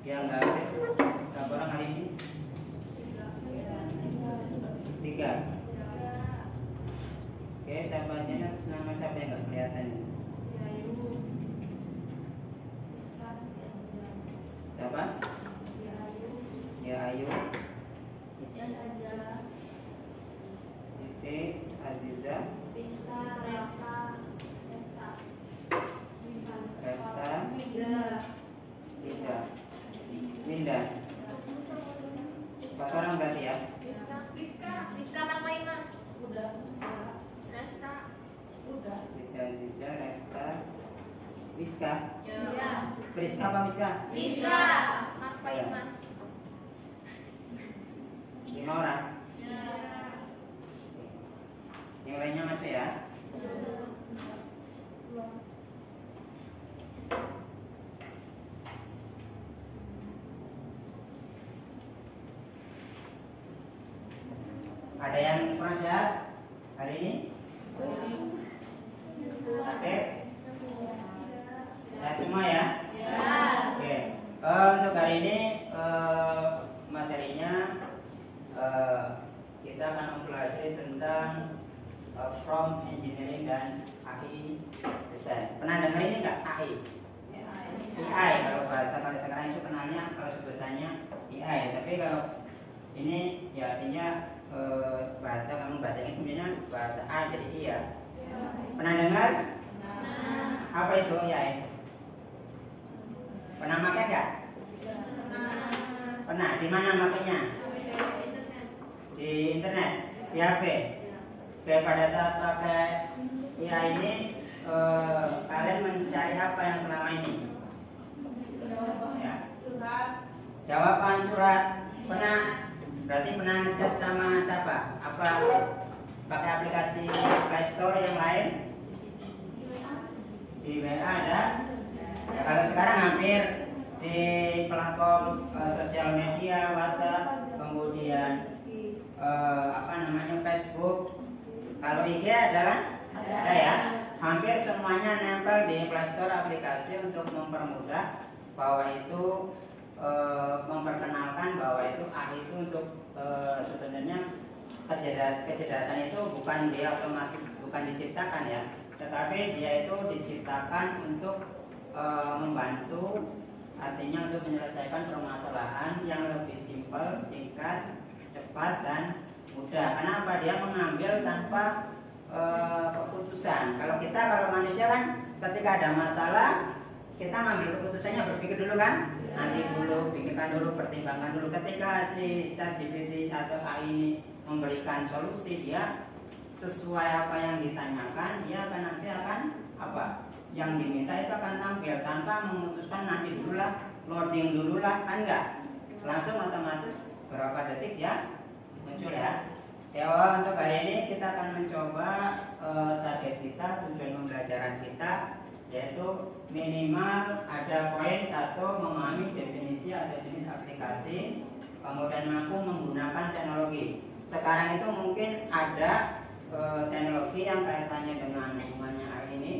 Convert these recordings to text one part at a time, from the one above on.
Yang nggak aktif berapa orang hari ini? 3. Oke, siapa aja nama siapa yang nggak kelihatan? Siapa? Ya Ayu. Siti, Aziza, Resta, Ida, Winda. 4 orang berarti ya? Rizka Marlaina. Udah. Resta. Udah. Siti, Aziza, Resta, Wiska. Ya. Friska apa Wiska? Rizka Marlaina. 5 orang. Yang lainnya masuk ya? Ada yang kurang sehat hari ini? Sakit? Sehat semua ya? Oke. Untuk hari ini materinya kita akan mempelajari tentang prompt engineering dan AI design. Pernah dengar ini nggak AI? AI kalau sekarang itu kenalnya kalau sebutannya AI. Tapi kalau ini ya artinya bahasa ini punya bahasa A jadi I ya. Pernah dengar? Apa itu AI? Pernah pakai nggak? Pernah. Di mana makanya? Di internet, di HP. Oke, pada saat pakai AI ini kalian mencari apa yang selama ini? Ya. Jawaban surat. Pernah? Berarti pernah ngechat sama siapa? Apa pakai aplikasi Play Store yang lain? Di WA ada? Ya, kalau sekarang hampir di platform sosial media, WhatsApp, kemudian Facebook. Kalau IG ada ya. Hampir semuanya nempel di Play Store aplikasi untuk mempermudah bahwa itu memperkenalkan bahwa itu AI itu untuk sebenarnya kecerdasan itu bukan dia otomatis, bukan diciptakan ya, tetapi dia itu diciptakan untuk membantu, artinya untuk menyelesaikan permasalahan yang lebih simpel, singkat, cepat dan mudah. Kenapa? Dia mengambil tanpa keputusan. Kalau manusia kan ketika ada masalah kita mengambil keputusannya, berpikir dulu kan, nanti dulu, pikirkan dulu, pertimbangkan dulu. Ketika si ChatGPT atau AI ini memberikan solusi, dia sesuai apa yang ditanyakan, dia nanti akan apa yang diminta itu akan tampil tanpa memutuskan nanti dulu lah, loading dulu lah, kan enggak, langsung otomatis berapa detik ya muncul ya. Untuk hari ini kita akan mencoba target kita, tujuan pembelajaran kita yaitu minimal ada poin 1, memahami definisi atau jenis aplikasi, kemudian mampu menggunakan teknologi. Sekarang itu mungkin ada teknologi yang kaitannya dengan hubungannya AI ini,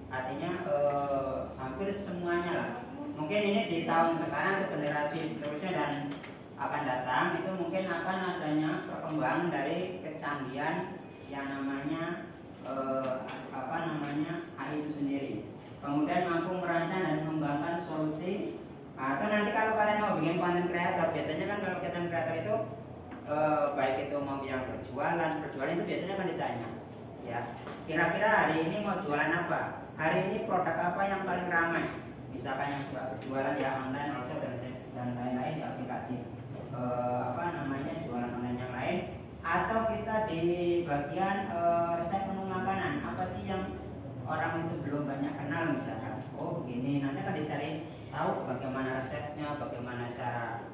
artinya hampir semuanya lah. Mungkin ini di tahun sekarang atau generasi seterusnya dan akan datang itu mungkin akan adanya perkembangan dari kecanggihan yang namanya AI itu sendiri. Kemudian mampu merancang dan mengembangkan solusi. Atau nanti kalau kalian mau bikin konten kreator, biasanya kan kalau konten kreator itu baik itu mau yang berjualan itu biasanya kan ditanya, ya kira-kira hari ini mau jualan apa? Hari ini produk apa yang paling ramai? Misalkan yang suka berjualan ya online, also dan lain-lain di aplikasi jualan online yang lain. Atau kita di bagian resep menu makanan, apa sih yang orang itu belum banyak kenal misalkan, oh begini, nanti akan dicari tahu bagaimana resepnya, bagaimana cara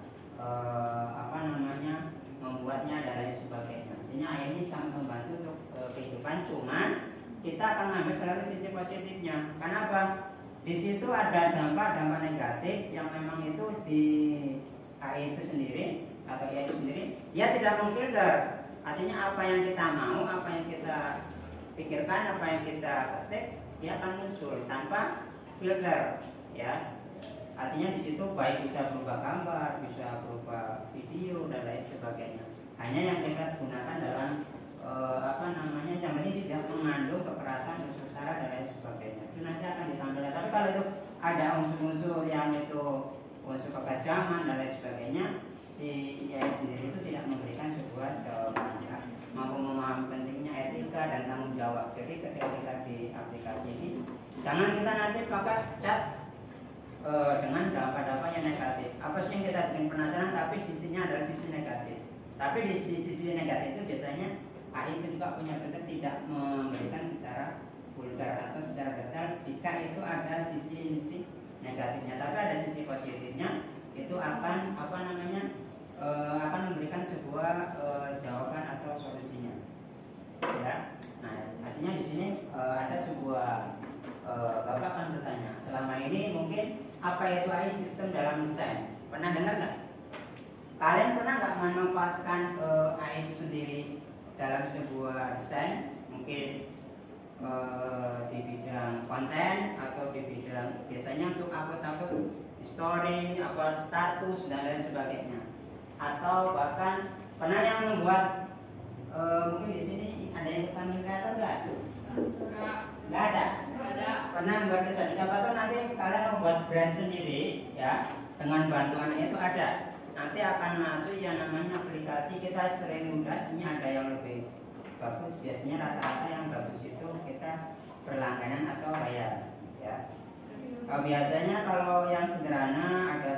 membuatnya dan lain sebagainya. Artinya ini sangat membantu untuk kehidupan, cuman kita akan mengambil selalu sisi positifnya. Kenapa? Di situ ada dampak-dampak negatif yang memang itu di AI itu sendiri atau AI itu sendiri, dia tidak memfilter. Artinya apa yang kita mau, apa yang kita pikirkan, apa yang kita ketik, dia akan muncul tanpa filter, ya. Artinya di situ baik bisa berupa gambar, bisa berupa video dan lain sebagainya. Hanya yang kita gunakan dalam yang ini tidak mengandung kekerasan, unsur sara dan lain sebagainya. Itu nanti akan ditampilkan. Tapi kalau itu ada unsur-unsur yang itu unsur kekejaman dan lain sebagainya, si IAI sendiri itu tidak memberikan sebuah jawaban, ya, mampu memahami pentingnya etika dan tanggung jawab. Jadi ketika kita di aplikasi ini, jangan kita nanti pakai chat dengan dampak-dampak yang negatif. Apa sih yang kita bikin penasaran tapi sisinya adalah sisi negatif. Tapi di sisi negatif itu biasanya AI itu juga punya bentuk tidak memberikan secara vulgar atau secara detail jika itu ada sisi negatifnya. Tapi ada sisi positifnya, itu akan akan memberikan sebuah jawaban atau solusinya. Ya. Nah, artinya di sini ada sebuah Bapak akan bertanya, selama ini mungkin apa itu AI sistem dalam desain? Pernah dengar nggak? Kalian pernah nggak memanfaatkan AI itu sendiri dalam sebuah desain? Mungkin di bidang konten atau di bidang biasanya untuk upload story, upload status dan lain sebagainya. Atau bahkan pernah yang membuat mungkin di sini ada yang bukan kreator nggak? Nggak ada. Pernah membuat desain. Siapa tahu nanti kalian membuat brand sendiri, ya, dengan bantuan itu ada. Nanti akan masuk yang namanya aplikasi. Kita sering mudah, ini ada yang lebih bagus. Biasanya rata-rata yang bagus itu kita berlangganan atau bayar, ya. Biasanya kalau yang sederhana ada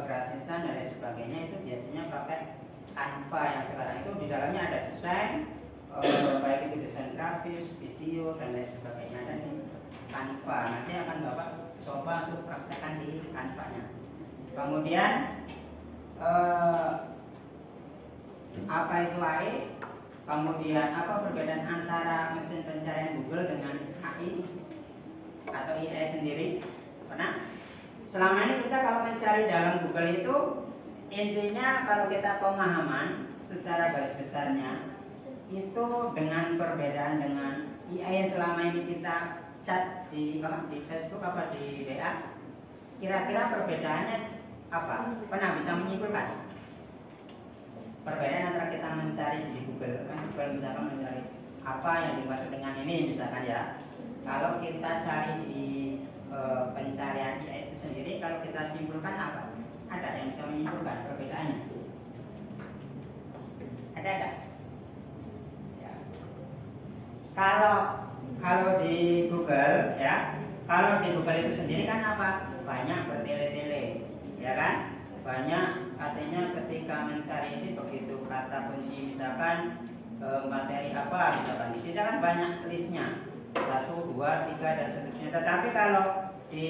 gratisan dan lain sebagainya itu biasanya pakai Canva yang sekarang itu di dalamnya ada desain, baik itu desain grafis, video dan lain sebagainya ada di Canva. Nanti akan Bapak coba untuk praktekkan di Canva-nya. Kemudian apa itu AI? Kemudian apa perbedaan antara mesin pencarian Google dengan AI atau AI sendiri? Pernah? Selama ini kita kalau mencari dalam Google itu intinya kalau kita pemahaman secara garis besarnya itu dengan perbedaan dengan AI yang selama ini kita chat di Facebook apa di WA, kira-kira perbedaannya apa? Pernah bisa menyimpulkan? Perbedaan antara kita mencari di Google, kan Google misalkan mencari apa yang dimaksud dengan ini misalkan, ya. Kalau kita cari di pencarian AI itu sendiri, kalau kita simpulkan apa? Ada yang bisa menyimpulkan perbedaannya? Ada? Ya. Kalau di Google, ya, kalau di Google itu sendiri kan apa? Banyak bertele-tele, ya kan? Banyak, artinya ketika mencari ini begitu kata kunci misalkan materi apa misalkan di sini kan banyak listnya 1, 2, 3 dan seterusnya. Tetapi kalau di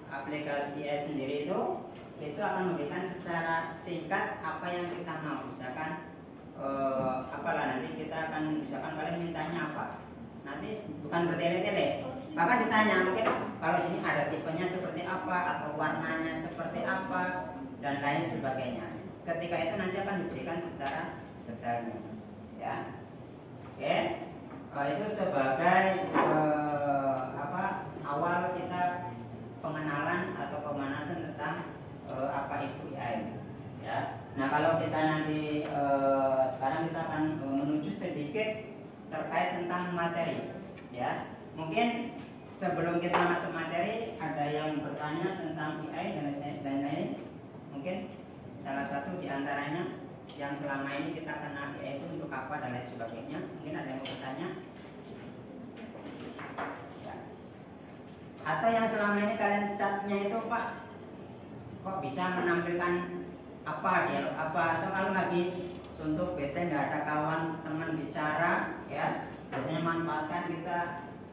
aplikasi AI sendiri itu akan memberikan secara singkat apa yang kita mau. Misalkan apalah nanti kita akan misalkan kalian mintanya apa, nanti bukan bertele-tele, maka ditanya mungkin kalau sini ada tipenya seperti apa atau warnanya seperti apa dan lain sebagainya. Ketika itu nanti akan diberikan secara detailnya, ya. Oke, itu sebagai awal kita pengenalan atau pemanasan tentang apa itu AI, ya. Nah kalau kita nanti sekarang kita akan menuju sedikit terkait tentang materi, ya. Mungkin sebelum kita masuk materi ada yang bertanya tentang AI dan lain. Mungkin salah satu diantaranya yang selama ini kita kenal AI itu untuk apa dan lain sebagainya. Mungkin ada yang mau bertanya, ya. Atau yang selama ini kalian chatnya itu, Pak, kok bisa menampilkan apa dialog apa, atau kalau lagi suntuk bete nggak ada kawan teman bicara, ya, biasanya manfaatkan kita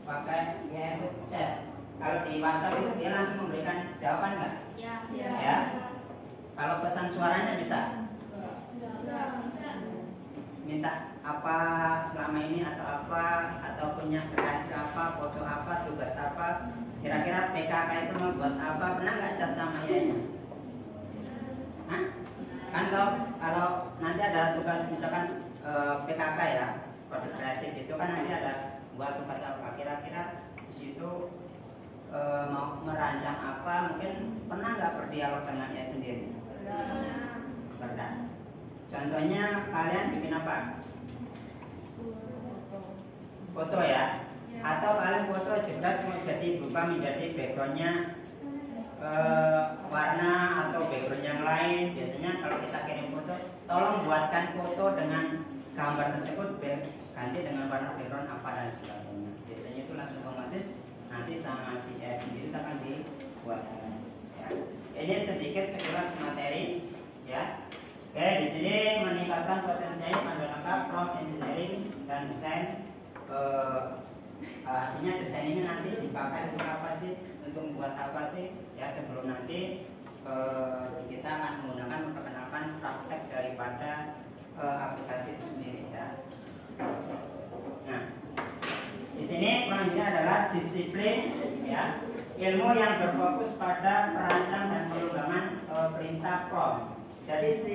pakai yaitu chat. Kalau di WhatsApp itu dia langsung memberikan jawaban nggak? Ya. Kalau pesan suaranya bisa? Minta apa selama ini atau punya kreasi apa, foto apa, tugas apa, kira-kira PKK itu membuat apa, pernah nggak chat sama IA-nya? Hah? Kan kalau nanti ada tugas misalkan PKK, ya, proses kreatif itu kan nanti ada buat tugas apa, kira-kira di situ mau merancang apa, mungkin pernah nggak berdialog dengan ia sendiri? Pernah. Contohnya kalian bikin apa? Foto ya? Atau kalian foto jebret mau jadi berubah menjadi backgroundnya warna atau background yang lain. Biasanya kalau kita kirim foto, tolong buatkan foto dengan gambar tersebut ganti dengan warna background apa dan sebagainya. Biasanya itu langsung otomatis nanti sama si sendiri akan dibuatkan. Ya. Ini sedikit sekilas materi, ya. Oke, di sini meningkatkan potensi pada lengkap prompt engineering dan desain. Artinya desain ini nanti dipakai untuk apa sih? Untuk membuat apa sih? Ya, sebelum nanti kita akan menggunakan memperkenalkan praktek daripada aplikasi itu sendiri, ya. Nah, di sini selanjutnya adalah disiplin, ya, ilmu yang berfokus pada perancang dan pengembangan perintah prompt. Jadi si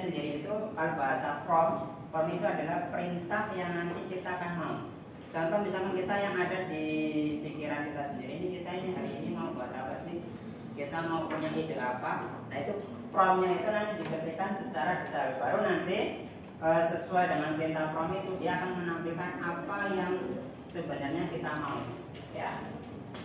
sendiri itu kalau bahasa prompt itu adalah perintah yang nanti kita akan mau. Contoh misalkan kita yang ada di pikiran kita sendiri ini, kita ini hari ini mau buat apa sih? Kita mau punya ide apa? Nah itu promptnya itu nanti diberikan secara detail. Baru nanti sesuai dengan perintah prompt itu dia akan menampilkan apa yang sebenarnya kita mau, ya.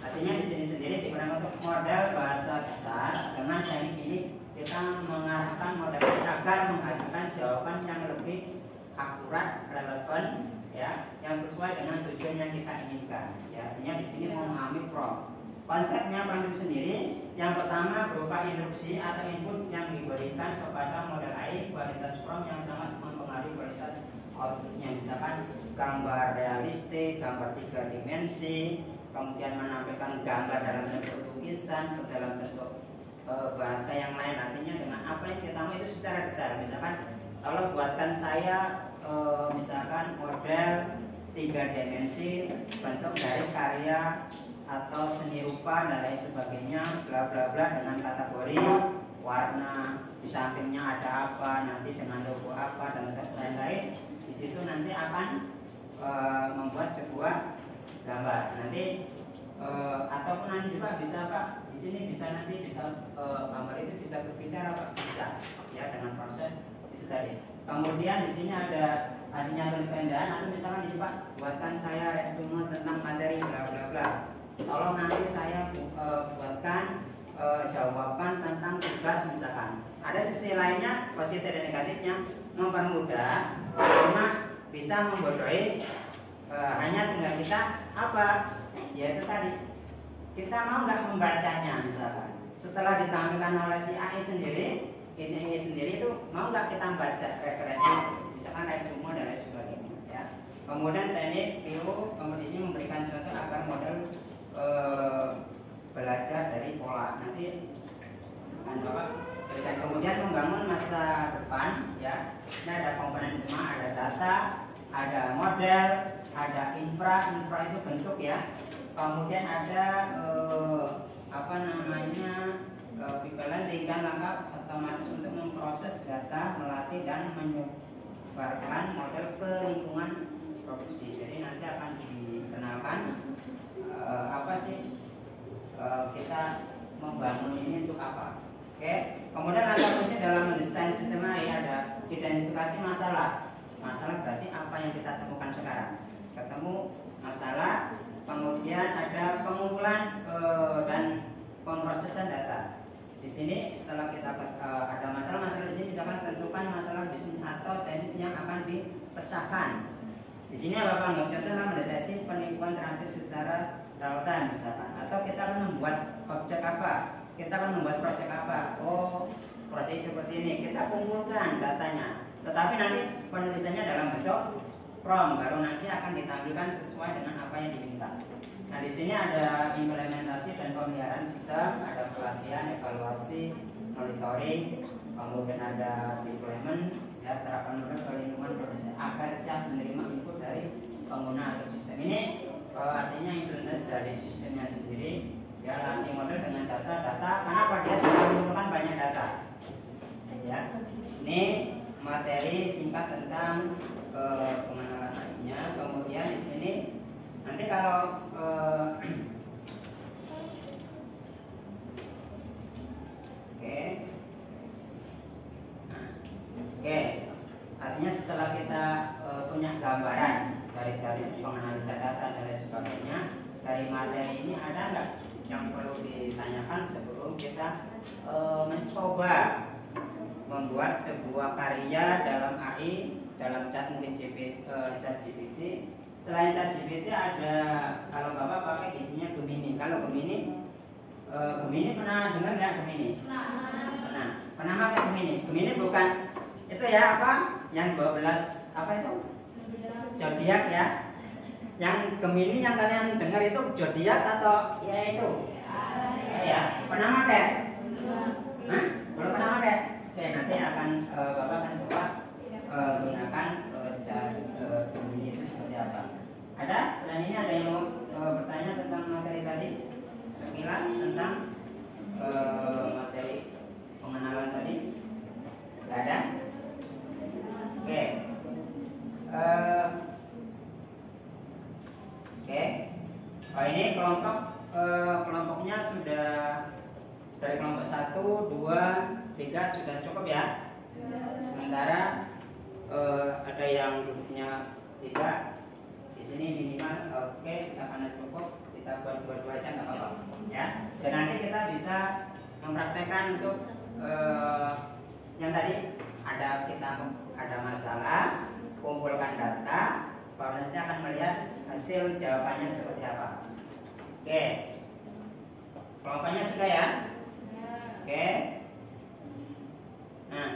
Artinya di sini sendiri digunakan untuk model bahasa besar. Dengan teknik ini kita mengarahkan model ini agar menghasilkan jawaban yang lebih akurat, relevan, ya, yang sesuai dengan tujuan yang kita inginkan. Ya, artinya di sini memahami prompt. Konsepnya prompt itu sendiri, yang pertama berupa instruksi atau input yang diberikan kepada model AI. Kualitas prompt yang sangat mempengaruhi kualitas outputnya. Misalkan gambar realistik, gambar 3 dimensi, kemudian menampilkan gambar dalam bentuk lukisan, dalam bentuk bahasa yang lain. Artinya dengan apa yang kita mau itu secara detail. Misalkan kalau buatkan saya misalkan model 3 dimensi bentuk dari karya atau seni rupa dan lain sebagainya, bla bla bla, dengan kategori warna, di sampingnya ada apa, nanti dengan logo apa dan lain-lain. Di situ nanti akan membuat sebuah gambar. Nanti ataupun nanti juga bisa Pak, di sini bisa nanti bisa gambar itu bisa berbicara Pak, bisa, ya, dengan proses itu tadi. Kemudian di sini ada artinya pendekatan, atau misalkan ini Pak, buatkan saya resume tentang materi bla bla bla. Tolong nanti saya buatkan jawaban tentang tugas misalkan. Ada sisi lainnya positif dan negatifnya, mempermudah, cuma bisa membodohi. Hanya tinggal kita apa? Yaitu tadi kita mau nggak membacanya misalkan. Setelah ditampilkan oleh si AI sendiri, ini sendiri itu mau nggak kita baca referensi, misalkan resume dan lain sebagainya, ya. Kemudian teknik PO kompetisi memberikan contoh agar model belajar dari pola. Nanti akan Bapak berikan. Kemudian membangun masa depan, ya. Ini ada komponen 5, ada data, ada model, ada infra itu bentuk, ya. Kemudian ada pipeline ringkas lengkap otomatis untuk memproses data, melatih dan menyebarkan model ke lingkungan produksi. Jadi nanti akan dikenalkan apa sih kita membangun ini untuk apa. Oke. Kemudian ada dalam mendesain sistem AI ada identifikasi masalah. Masalah berarti apa yang kita temukan sekarang. Ketemu masalah, kemudian ada pengumpulan dan pemrosesan data. Di sini setelah kita ada masalah-masalah di sini, misalkan tentukan masalah bisnis atau teknis yang akan dipecahkan. Di sini apa Pak? Contohnya mendeteksi penipuan transaksi secara real time misalkan. Atau kita akan membuat objek apa? Kita akan membuat proyek apa? Oh, proyek seperti ini. Kita kumpulkan datanya. Tetapi nanti penulisannya dalam bentuk prompt, baru nanti akan ditampilkan sesuai dengan apa yang diminta. Nah, di sini ada implementasi dan pemeliharaan sistem, ada pelatihan, evaluasi, monitoring, kemudian ada deployment, ya, terapan model ke lingkungan produksi agar siap menerima input dari pengguna atau sistem. Ini artinya implementasi dari sistemnya sendiri, ya, latih model dengan data. Kenapa dia sudah mengumpulkan banyak data? Ya, ini materi singkat tentang pengenalan AI-nya. Kemudian di sini nanti kalau gambaran dari penganalisa data dan lain sebagainya. Dari materi ini ada nggak yang perlu ditanyakan sebelum kita mencoba membuat sebuah karya dalam AI, dalam chat mungkin ChatGPT. Selain ChatGPT ada, kalau Bapak pakai isinya Gemini. Kalau Gemini pernah dengar nggak Gemini? Pernah pakai Gemini? Gemini bukan itu ya apa? Yang 12 apa itu? Zodiak ya. Yang Gemini yang kalian dengar itu zodiak atau ya itu? Ya. Pernah pakai? Nah, belum pernah pakai? Oke, nanti akan Bapak akan coba gunakan Gemini itu seperti apa. Ada? Selain ini ada yang mau bertanya tentang materi tadi? Sekilas tentang materi pengenalan tadi? Tidak ada? Oke. Oke. Oh, ini kelompoknya sudah dari kelompok 1, 2, 3 sudah cukup ya. Sementara ada yang duduknya 3 di sini minimal. Oke, kita akan cukup. Kita buat 2 aja nggak apa-apa ya. Dan nanti kita bisa mempraktekkan untuk yang tadi kita ada masalah, kumpulkan data, baru nanti akan melihat hasil jawabannya seperti apa. Oke, kelompoknya sudah ya. Oke. Nah,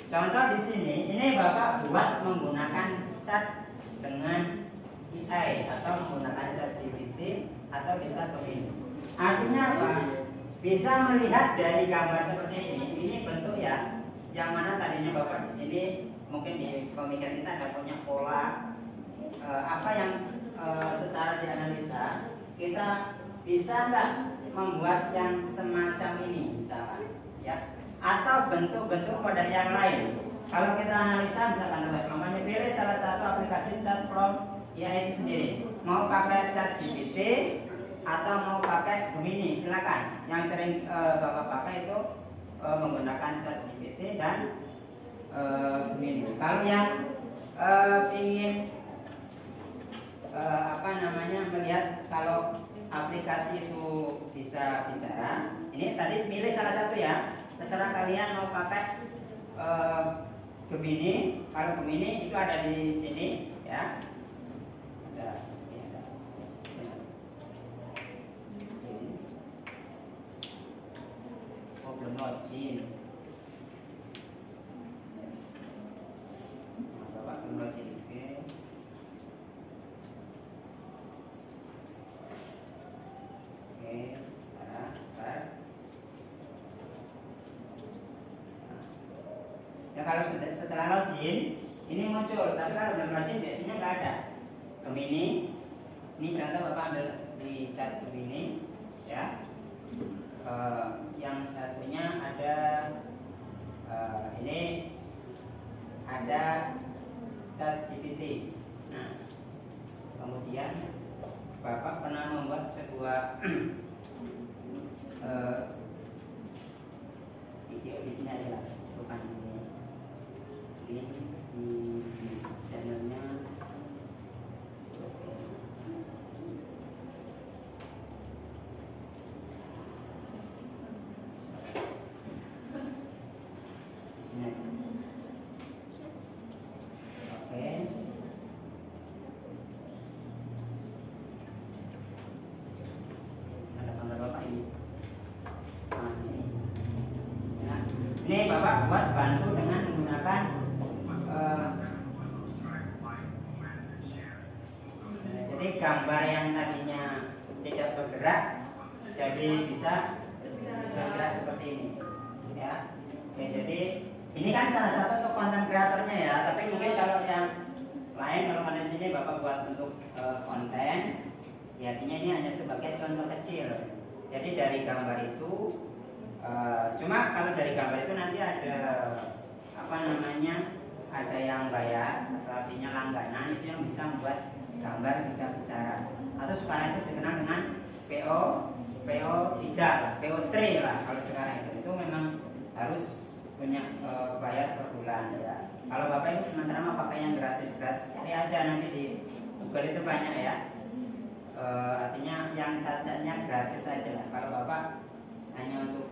contoh di sini, ini Bapak buat menggunakan chat dengan AI atau menggunakan ChatGPT atau bisa Gemini. Artinya apa? Bisa melihat dari gambar seperti ini bentuk ya. Yang mana tadinya Bapak di sini mungkin di pemikiran kita ada punya pola apa yang secara dianalisa kita bisa nggak membuat yang semacam ini misalkan ya, atau bentuk-bentuk model yang lain. Kalau kita analisa misalkan namanya pilih salah satu aplikasi chat from AI itu sendiri, mau pakai ChatGPT atau mau pakai Gemini silakan. Yang sering Bapak pakai itu menggunakan ChatGPT dan Gemini. Kalau yang ingin melihat kalau aplikasi itu bisa bicara, ini tadi pilih salah satu ya. Terserah kalian mau pakai Gemini. Kalau Gemini itu ada di sini ya. Ada. Oh, belum login. Bapak belum login. Ya kalau setelah login ini muncul, tapi kalau belum login biasanya nggak ada. Gemini, ini contoh Bapak ambil di chat Gemini, ya. Yang satunya ada ini ada ChatGPT. Nah, kemudian Bapak pernah membuat sebuah video di sini aja lah, bukan di channelnya. Di sini aja. Oke. Ada gambar Bapak ini. Nah, di sini. Nah, ini Bapak buat bantu dengan menggunakan jadi gambar yang tadinya tidak bergerak jadi bisa bergerak seperti ini ya. Oke, jadi ini kan salah satu untuk konten kreatornya ya, tapi mungkin kalau yang lain, kalau pada sini Bapak buat untuk konten ya, artinya ini hanya sebagai contoh kecil. Jadi dari gambar itu cuma kalau dari gambar itu nanti ada ada yang bayar atau artinya langganan, itu yang bisa membuat gambar bisa bicara, atau sekarang itu dikenal dengan PO3 lah, PO3 lah kalau sekarang itu memang harus punya bayar per bulan ya. Kalau Bapak itu sementara mau pakai yang gratis cari aja nanti di Google itu banyak ya. Artinya yang cacatnya gratis saja lah. Kalau Bapak hanya untuk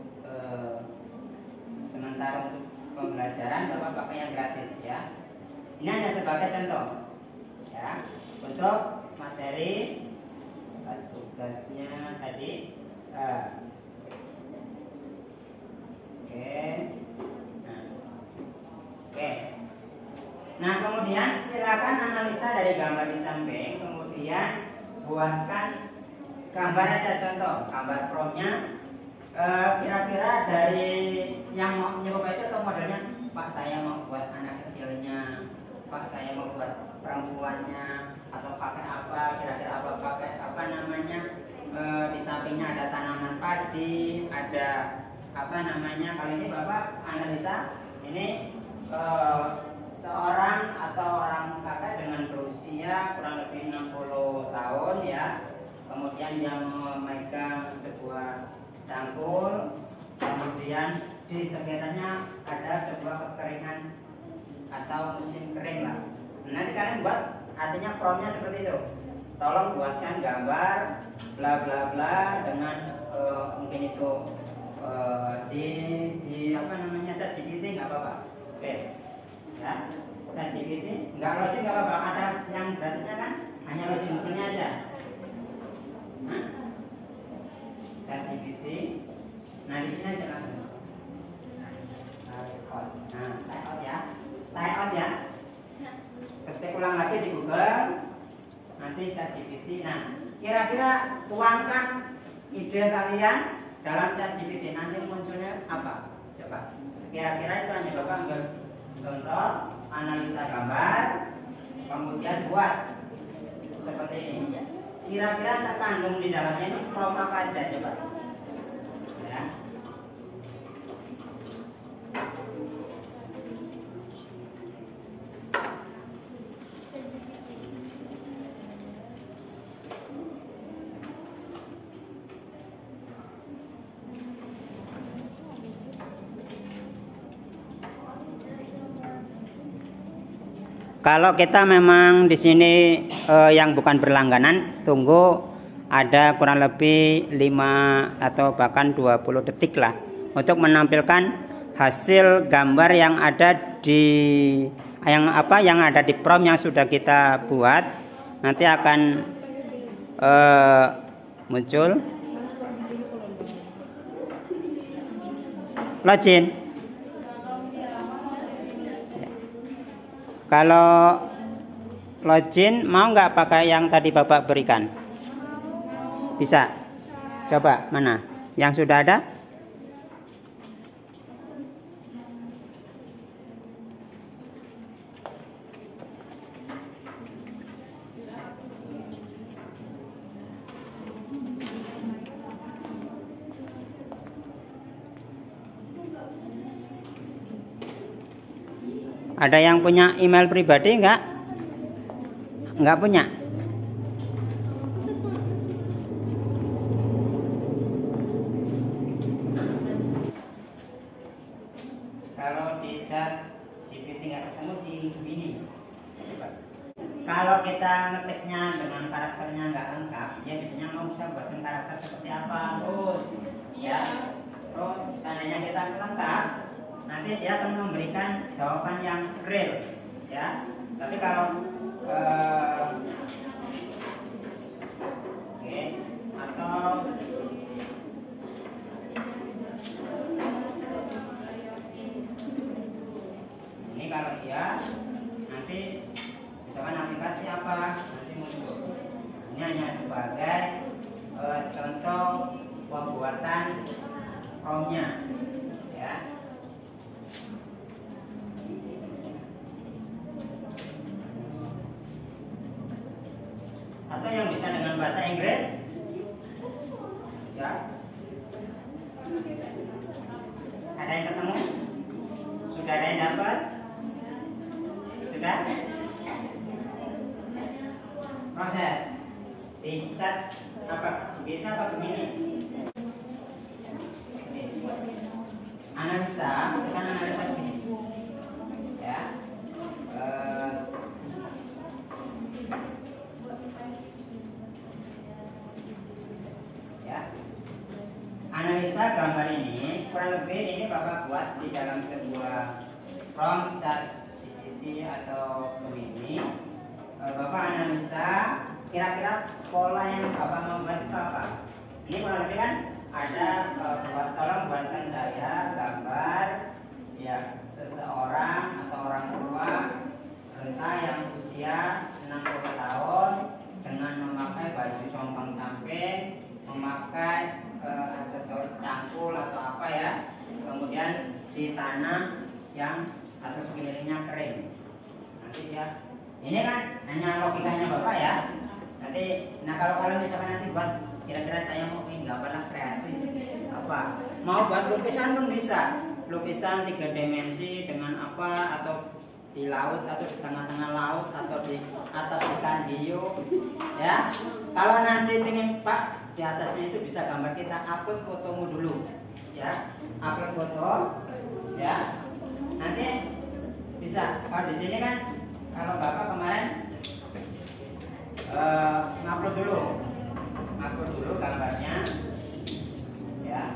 sementara untuk pembelajaran, Bapak pakai yang gratis ya. Ini hanya sebagai contoh ya. Untuk materi tugasnya tadi Nah, kemudian silakan analisa dari gambar di samping, kemudian buatkan gambar aja, contoh gambar promnya. Kira-kira dari yang mau nyoba itu atau modelnya, Pak saya mau buat anak kecilnya, Pak saya mau buat perempuannya, atau pakai apa, kira-kira apa, pakai apa namanya, di sampingnya ada tanaman padi, ada apa namanya. Kali ini Bapak analisa ini seorang atau orang kakak dengan berusia kurang lebih 60 tahun ya. Kemudian dia memegang sebuah cangkul, kemudian di sekitarnya ada sebuah kekeringan atau musim kering lah. Nanti kalian buat, artinya promnya seperti itu. Tolong buatkan gambar bla bla bla dengan mungkin itu di apa namanya, ChatGPT nggak apa-apa. Oke. Ya, ChatGPT nggak logik nggak apa-apa, ada yang gratisnya kan, hanya logik bukunya aja. ChatGPT, nah di sini aja langsung. Nah, style out ya. Ketik ulang lagi di Google, nanti ChatGPT. Nah, kira-kira tuangkan ide kalian dalam ChatGPT, nanti munculnya apa? Coba. Kira-kira itu hanya Bapak ambil contoh, analisa gambar, kemudian buat seperti ini. Kira-kira terkandung di dalamnya ini prompt apa aja, coba ya. Kalau kita memang di sini yang bukan berlangganan, tunggu ada kurang lebih 5 atau bahkan 20 detik lah untuk menampilkan hasil gambar yang ada di yang ada di prompt yang sudah kita buat. Nanti akan muncul login. Kalau login mau nggak pakai yang tadi Bapak berikan? Bisa? Coba mana? Yang sudah ada? Ada yang punya email pribadi enggak? Enggak punya? Kalau di chat GPT nggak ketemu di ini. Kalau kita ngetiknya dengan karakternya nggak lengkap, ya biasanya mau bisa buatkan karakter seperti apa, terus ya, terus tandanya kita lengkap, nanti dia akan memberikan jawaban yang real ya. Tapi kalau atau ini kalau dia nanti misalkan aplikasi apa nanti muncul. Ini hanya sebagai contoh pembuatan prompt-nya ya. Atau yang bisa dengan bahasa Inggris ya. Ada yang ketemu? Sudah ada yang dapat? Sudah? Proses di chat apa? Segitu apa begini? Analisa, bukan analisa misal gambar ini kurang lebih ini Bapak buat di dalam sebuah prompt ChatGPT atau Gemini. Bapak analisa kira-kira pola yang Bapak mau buat itu apa. Ini kurang lebih kan ada tolong buatkan saya gambar ya seseorang atau orang tua renta yang usia 60 tahun dengan memakai baju compang-camping, memakai aksesoris cangkul atau apa ya, kemudian ditanam yang atau sekelilingnya kering. Nanti ya, ini kan hanya logikanya Bapak ya. Nanti, nah kalau misalkan nanti buat kira-kira saya mau ingin gambar kreasi apa, mau buat lukisan pun bisa, lukisan 3 dimensi dengan apa atau di laut atau di tengah-tengah laut atau di atas ikan hiu ya. Kalau nanti ingin Pak di atasnya itu bisa gambar, kita upload fotomu dulu ya, upload foto ya, nanti bisa. Kalau di sini kan kalau Bapak kemarin ngupload dulu gambarnya ya.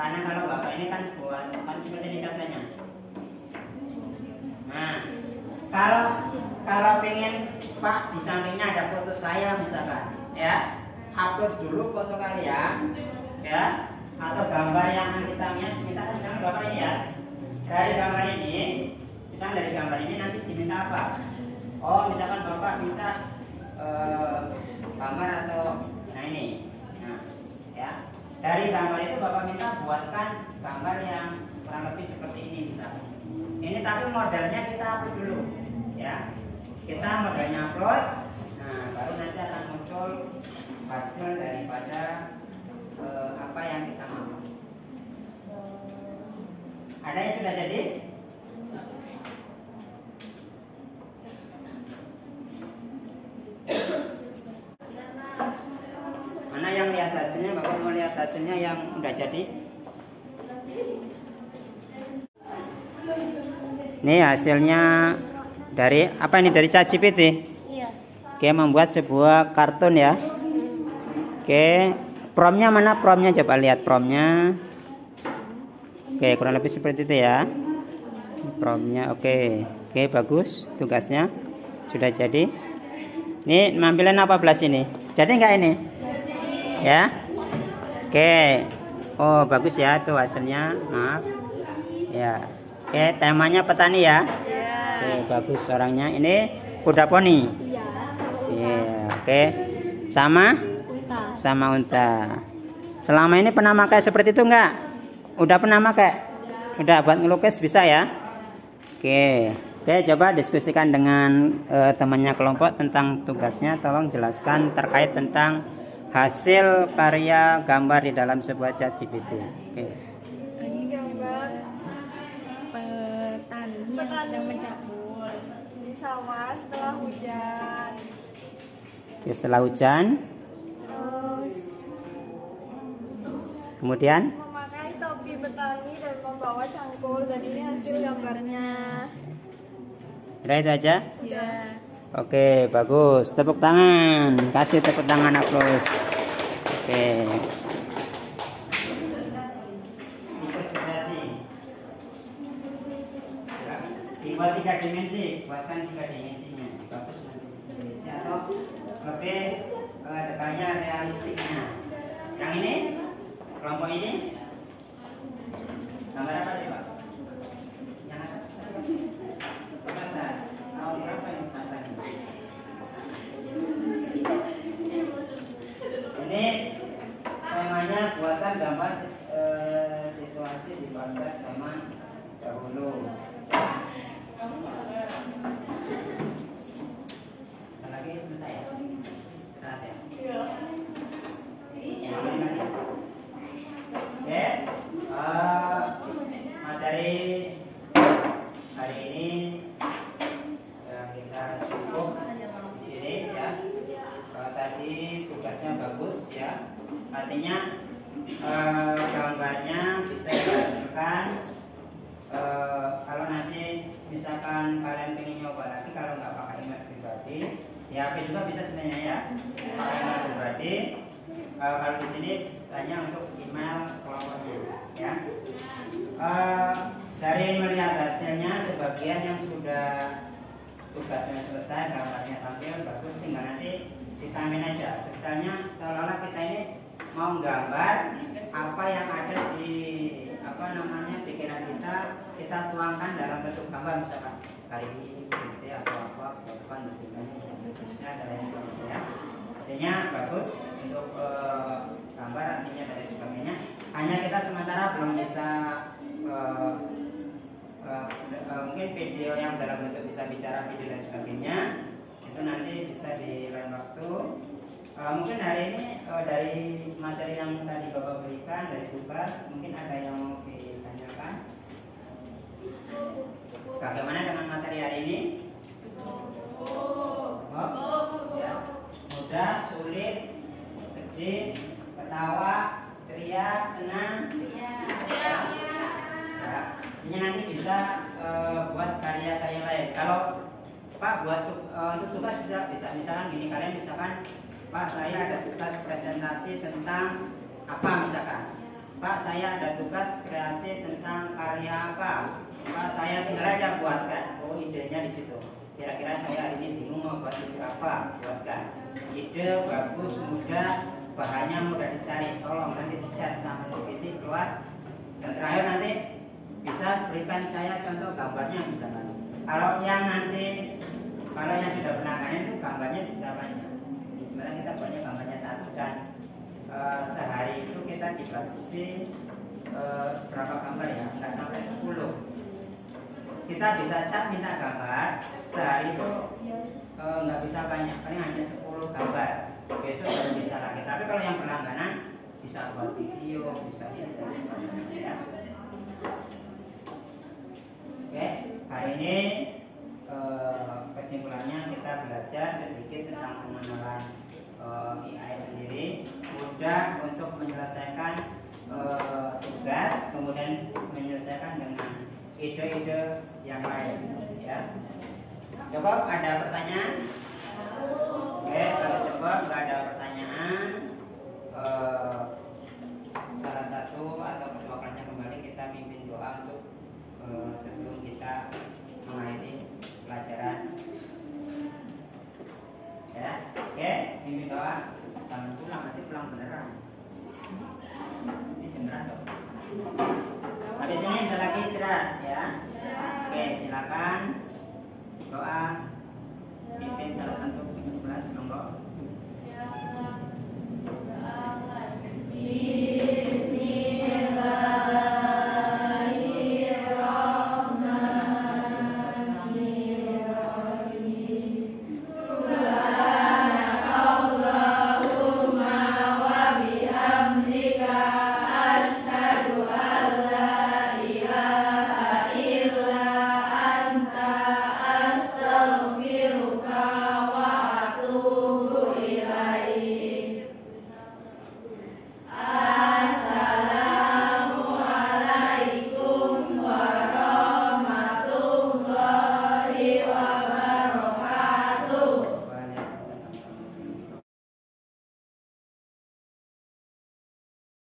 Karena kalau Bapak ini kan buat kan seperti ini contohnya. Nah, kalau pengen Pak di sampingnya ada foto saya misalkan, ya, upload dulu foto kalian, ya, atau gambar yang kita lihat. Misalkan Bapak ini ya, dari gambar ini, misalkan dari gambar ini nanti diminta apa? Oh, misalkan Bapak minta gambar atau, nah ini, nah, ya. Dari gambar itu Bapak minta buatkan gambar yang kurang lebih seperti ini misalnya. Ini tapi modelnya kita upload dulu ya. Kita modelnya upload. Nah, baru nanti akan muncul hasil daripada apa yang kita mau. Ada yang sudah jadi? Mana yang lihat hasilnya? Bapak mau lihat hasilnya yang udah jadi? Ini hasilnya dari apa ini? Dari ChatGPT. Iya. Oke, membuat sebuah kartun ya. Oke, promptnya mana? Promptnya coba lihat promptnya. Oke, kurang lebih seperti itu ya. Promptnya oke. Oke, bagus. Tugasnya sudah jadi. Ini nampilan apa belas ini? Jadi nggak ini? Ya. Oke. Oh, bagus ya tuh hasilnya. Maaf. Ya. Oke, temanya petani ya. Oke, bagus orangnya. Ini kuda poni. Iya. Iya, oke. Sama? Unta. Sama unta. Selama ini pernah pakai seperti itu enggak? Udah pernah pakai? Udah buat ngelukis bisa ya? Oke. Oke, coba diskusikan dengan temannya kelompok tentang tugasnya. Tolong jelaskan terkait tentang hasil karya gambar di dalam sebuah ChatGPT. Oke. Ini gambar petani yang sedang mencabul di sawah setelah hujan. Oke, setelah hujan. Terus Kemudian memakai topi petani dan membawa cangkul, dan ini hasil gambarnya. udah itu aja. Ya. Oke, bagus. Tepuk tangan. Kasih tepuk tangan aplaus. Oke. Dibuat 3 dimensi, buatkan 3 dimensinya. Bagus nanti. Atau lebih dekatnya realistiknya. Yang ini, kelompok ini, gambar apa sih Pak? Yang atas. Petasan. Tahun berapa yang petasan? Ini temanya buatan gambar situasi di masa zaman dahulu. Lagi selesai ya? Berat ya? Iya. Oke, Artinya gambarnya bisa dihasilkan. Kalau nanti misalkan kalian ingin nyoba lagi, kalau nggak pakai email pribadi, di HP juga bisa sebenarnya ya, pakai email pribadi. Kalau di sini hanya untuk email kelompoknya, ya. Dari melihat hasilnya, sebagian yang sudah tugasnya selesai, gambarnya tampil bagus, tinggal nanti ditamin aja. Detailnya seolah-olah kita ini mau gambar apa yang ada di pikiran kita tuangkan dalam bentuk gambar, misalkan kali ini gitu atau apa, bukan bentuknya seterusnya dan lain sebagainya. Artinya bagus untuk gambar, artinya dari sebagainya. Hanya kita sementara belum bisa mungkin video yang dalam bentuk bisa bicara, video dan sebagainya, itu nanti bisa di lain waktu. Mungkin hari ini dari materi yang tadi Bapak berikan, dari tugas, mungkin ada yang mau ditanyakan. Bagaimana dengan materi hari ini? Mudah, sulit, sedih, ketawa, ceria, senang? Ya. Ini nanti bisa buat karya-karya lain. Kalau Pak buat untuk tugas bisa misalkan gini, kalian misalkan, Pak saya ada tugas presentasi tentang apa misalkan, Pak saya ada tugas kreasi tentang karya apa, Pak saya tinggal aja buatkan. Oh idenya di situ. Kira-kira saya hari ini bingung mau buat ide apa, buatkan. Ide bagus, mudah, bahannya mudah dicari, tolong nanti dicat sama GPT keluar. Dan terakhir nanti bisa berikan saya contoh gambarnya misalkan. Kalau yang sudah penanganan itu gambarnya bisa banyak. Sebenarnya kita punya gambarnya satu dan sehari itu kita dibatasi berapa gambar ya? Nggak sampai 10. Kita bisa cat minta gambar, sehari itu nggak bisa banyak, paling hanya 10 gambar. Besok baru bisa lagi. Tapi kalau yang berlangganan bisa buat video, bisa ini dan sebagainya. Oke, hari ini kesimpulannya kita belajar sedikit tentang pengenalan AI sendiri, mudah untuk menyelesaikan tugas, kemudian menyelesaikan dengan ide-ide yang lain. Ya, coba ada pertanyaan? Oke, kalau coba nggak ada pertanyaan, salah satu atau kedua kalinya kembali kita mimpin doa untuk sebelum kita mengakhiri pelajaran. Ya, oke, mimpin doa. Jangan pulang, nanti pulang beneran. Ini beneran dong. Habis ini kita lagi istirahat ya. Oke, silakan doa.